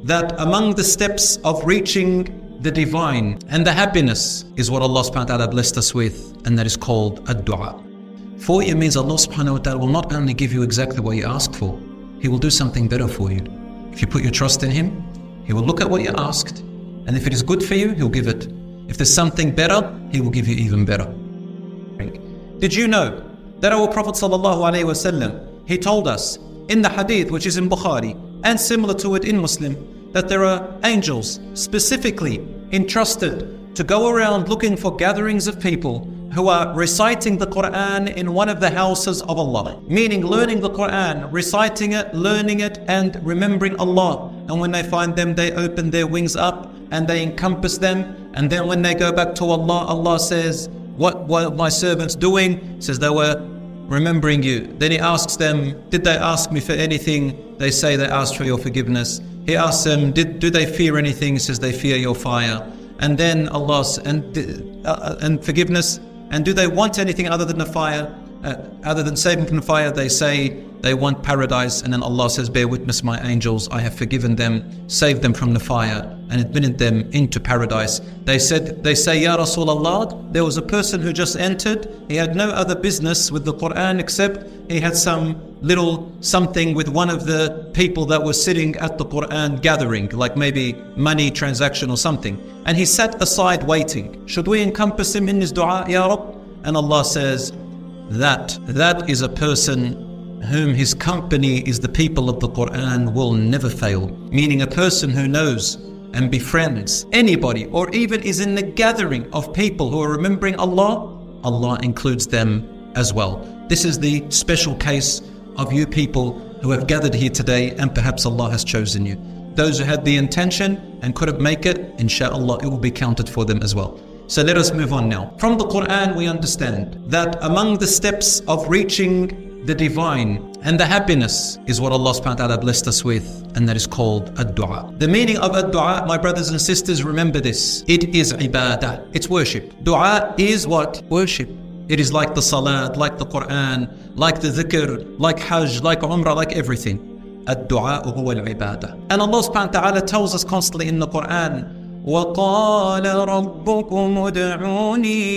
that among the steps of reaching the divine and the happiness is what Allah subhanahu wa ta'ala blessed us with, and that is called ad-du'a. For you means Allah subhanahu wa ta'ala will not only give you exactly what you asked for, He will do something better for you. If you put your trust in Him, He will look at what you asked, and if it is good for you, He'll give it. If there's something better, He will give you even better. Did you know that our Prophet ﷺ, he told us in the hadith which is in Bukhari and similar to it in Muslim, that there are angels specifically entrusted to go around looking for gatherings of people who are reciting the Quran in one of the houses of Allah. Meaning learning the Quran, reciting it, learning it, and remembering Allah. And when they find them, they open their wings up and they encompass them. And then when they go back to Allah, Allah says, what were my servants doing? He says, they were remembering you. Then He asks them, did they ask me for anything? They say they asked for your forgiveness. He asks them, do they fear anything? He says, they fear your fire. And then Allah, and forgiveness. And do they want anything other than the fire? Other than saving from the fire? They say they want paradise. And then Allah says, bear witness, my angels, I have forgiven them, saved them from the fire, and admitted them into paradise. They say, Ya Rasulullah, there was a person who just entered. He had no other business with the Quran except he had some little something with one of the people that were sitting at the Quran gathering, like maybe money transaction or something. And he sat aside waiting. Should we encompass him in his dua, Ya Rab? And Allah says, that is a person whom his company is the people of the Quran will never fail. Meaning a person who knows and befriends anybody, or even is in the gathering of people who are remembering Allah, Allah includes them as well. This is the special case of you people who have gathered here today, and perhaps Allah has chosen you. Those who had the intention and couldn't make it, inshallah, it will be counted for them as well. So let us move on now. From the Quran we understand that among the steps of reaching the divine and the happiness is what Allah subhanahu wa ta'ala blessed us with, and that is called ad-du'a. The meaning of ad-du'a, my brothers and sisters, remember this. It is ibadah. It's worship. Dua is what? Worship. It is like the salat, like the Quran, like the dhikr, like hajj, like umrah, like everything. Ad-du'a huwa al-ibadah. And Allah subhanahu wa ta'ala tells us constantly in the Quran, وَقَالَ رَبُّكُمُ ادْعُونِي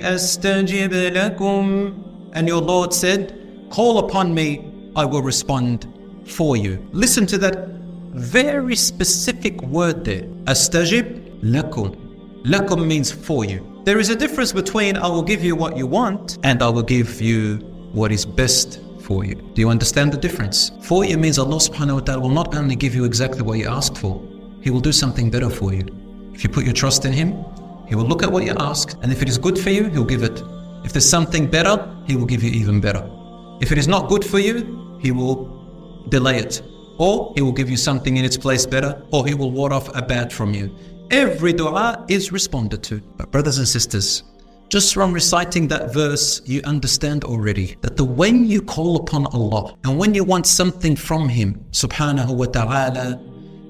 أَسْتَجِبْ لَكُمْ. And your Lord said, call upon me, I will respond for you. Listen to that very specific word there. أَسْتَجِبْ لَكُمْ. Lakum means for you. There is a difference between I will give you what you want and I will give you what is best for you. Do you understand the difference? For you means Allah subhanahu wa ta'ala will not only give you exactly what you asked for, He will do something better for you. If you put your trust in Him, He will look at what you asked, and if it is good for you, He'll give it. If there's something better, He will give you even better. If it is not good for you, He will delay it. Or He will give you something in its place better, or He will ward off a bad from you. Every dua is responded to. But brothers and sisters, just from reciting that verse, you understand already that when you call upon Allah and when you want something from Him, subhanahu wa ta'ala,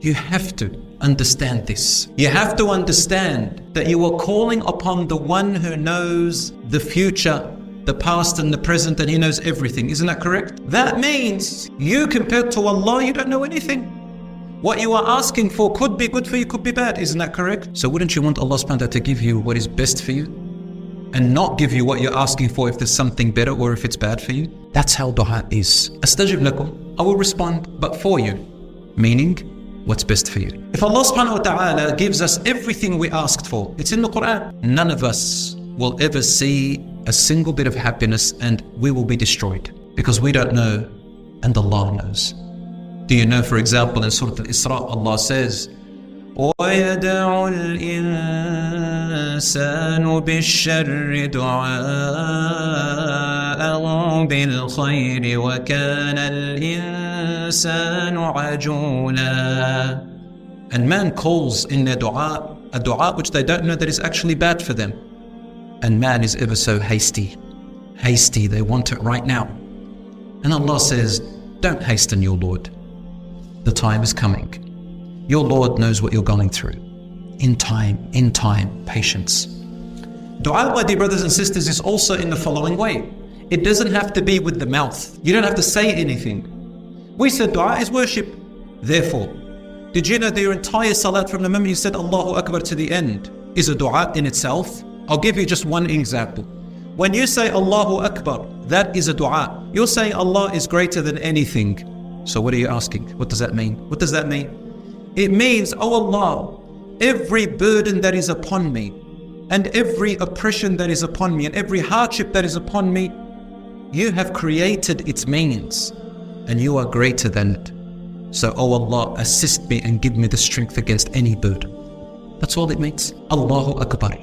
you have to understand this. You have to understand that you are calling upon the one who knows the future, the past and the present, and He knows everything. Isn't that correct? That means you, compared to Allah, you don't know anything. What you are asking for could be good for you, could be bad. Isn't that correct? So wouldn't you want Allah subhanahu wa ta'ala to give you what is best for you and not give you what you're asking for if there's something better or if it's bad for you? That's how dua is. Astajib lakum, I will respond, but for you. Meaning, what's best for you. If Allah subhanahu wa ta'ala gives us everything we asked for, it's in the Quran, none of us will ever see a single bit of happiness and we will be destroyed because we don't know and Allah knows. Do you know, for example, in Surah Al-Isra, Allah says, وَيَدَعُ الْإِنسَانُ بِالشَّرِّ دُعَاءَهُ بِالْخَيْرِ وَكَانَ الْإِنسَانُ عَجُولًا. And man calls in their dua, a dua which they don't know that is actually bad for them. And man is ever so hasty. Hasty, they want it right now. And Allah says, don't hasten your Lord. The time is coming. Your Lord knows what you're going through. In time, patience. Dua, my dear brothers and sisters, is also in the following way. It doesn't have to be with the mouth. You don't have to say anything. We said dua is worship. Therefore, did you know that your entire salat from the moment you said Allahu Akbar to the end is a dua in itself? I'll give you just one example. When you say Allahu Akbar, that is a dua. You're saying Allah is greater than anything. So what are you asking? What does that mean? What does that mean? It means, oh Allah, every burden that is upon me, and every oppression that is upon me, and every hardship that is upon me, you have created its means, and you are greater than it. So, oh Allah, assist me and give me the strength against any burden. That's all it means. Allahu Akbar.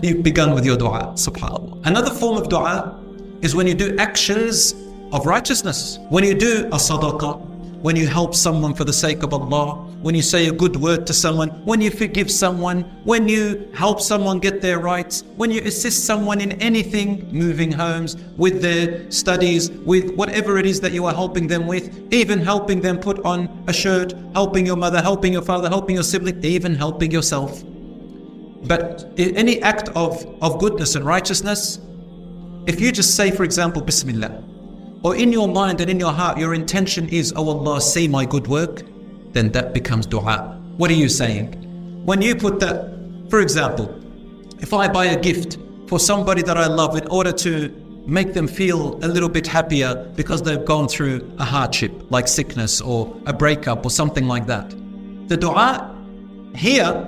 You've begun with your dua, subhanAllah. Another form of dua is when you do actions of righteousness. When you do a sadaqah, when you help someone for the sake of Allah, when you say a good word to someone, when you forgive someone, when you help someone get their rights, when you assist someone in anything, moving homes, with their studies, with whatever it is that you are helping them with, even helping them put on a shirt, helping your mother, helping your father, helping your sibling, even helping yourself. But in any act of goodness and righteousness, if you just say, for example, Bismillah, or in your mind and in your heart, your intention is, oh Allah, see my good work, then that becomes dua. What are you saying? When you put that, for example, if I buy a gift for somebody that I love in order to make them feel a little bit happier because they've gone through a hardship like sickness or a breakup or something like that. The dua here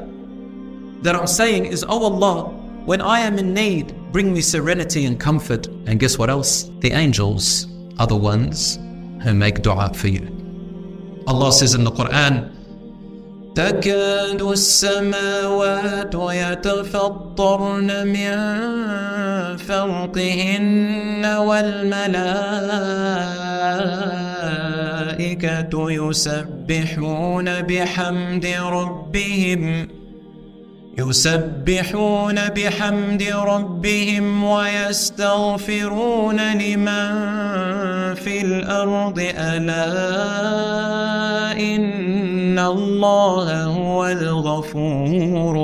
that I'm saying is, oh Allah, when I am in need, bring me serenity and comfort. And guess what else? The angels are the ones who make dua for you. Allah says in the Quran, تكاد السماوات يتفطرن من فوقهن والملائكة يسبحون بحمد ربهم ويستغفرون لمن في الأرض ألا إن الله هو الغفور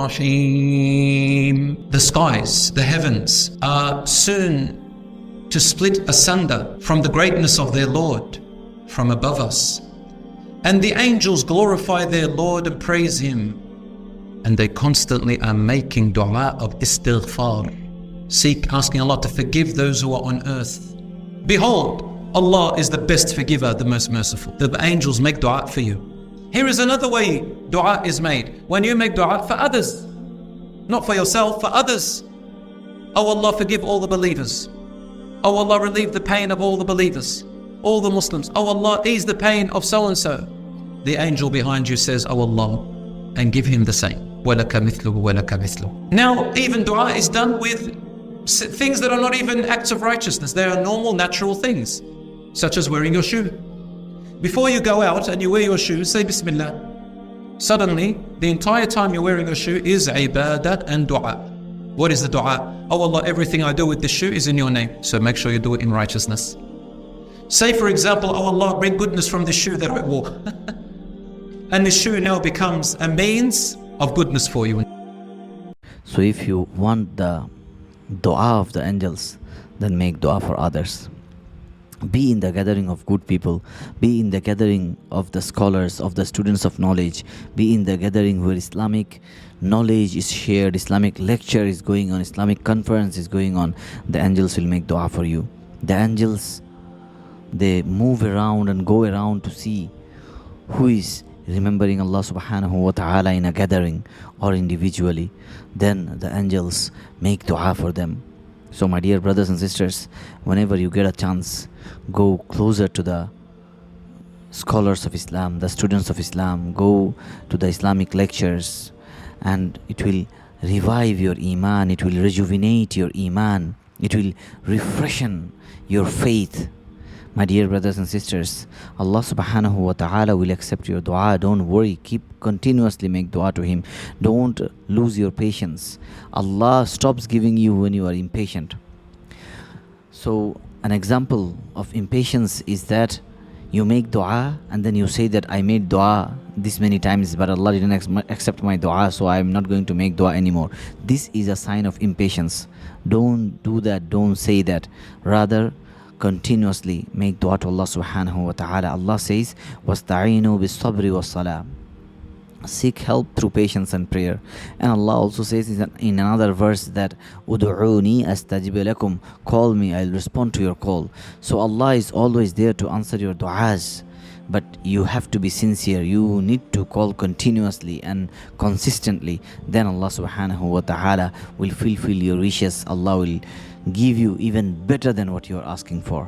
الرحيم. The skies, the heavens are soon to split asunder from the greatness of their Lord from above us. And the angels glorify their Lord and praise Him. And they constantly are making dua of istighfar, asking Allah to forgive those who are on earth. Behold, Allah is the best forgiver, the most merciful. The angels make dua for you. Here is another way dua is made. When you make dua for others, not for yourself, for others. Oh Allah, forgive all the believers. Oh Allah, relieve the pain of all the believers, all the Muslims. Oh Allah, ease the pain of so-and-so. The angel behind you says, oh Allah, and give him the same. وَلَكَ مِثْلُهُ وَلَكَ مِثْلُهُ. Now, even dua is done with things that are not even acts of righteousness. They are normal, natural things, such as wearing your shoe. Before you go out and you wear your shoe, say Bismillah. Suddenly, the entire time you're wearing your shoe is ibadat and dua. What is the dua? Oh Allah, everything I do with this shoe is in your name, so make sure you do it in righteousness. Say, for example, oh Allah, bring goodness from this shoe that I wore. And this shoe now becomes a means of goodness for you. So if you want the dua of the angels, then make dua for others. Be in the gathering of good people. Be in the gathering of the scholars, of the students of knowledge. Be in the gathering where Islamic knowledge is shared, Islamic lecture is going on, Islamic conference is going on. The angels will make dua for you. The angels, they move around and go around to see who is remembering Allah subhanahu wa ta'ala in a gathering or individually. Then the angels make dua for them. So my dear brothers and sisters, whenever you get a chance, go closer to the scholars of Islam, the students of Islam. Go to the Islamic lectures, and it will revive your iman, it will rejuvenate your iman, it will refreshen your faith. My dear brothers and sisters, Allah subhanahu wa ta'ala will accept your dua. Don't worry, continuously make dua to Him. Don't lose your patience. Allah stops giving you when you are impatient. So an example of impatience is that you make dua and then you say that I made dua this many times but Allah didn't accept my dua, so I am not going to make dua anymore. This is a sign of impatience. Don't do that, don't say that. Rather, continuously make dua to Allah subhanahu wa ta'ala. Allah says, وَاسْتَعِينُوا بِالصَّبْرِ وَالصَّلَاةِ. Seek help through patience and prayer. And Allah also says in another verse that Udu'uni astajib lakum, call me, I'll respond to your call. So Allah is always there to answer your du'as, but you have to be sincere. You need to call continuously and consistently. Then Allah subhanahu wa ta'ala will fulfill your wishes. Allah will give you even better than what you are asking for.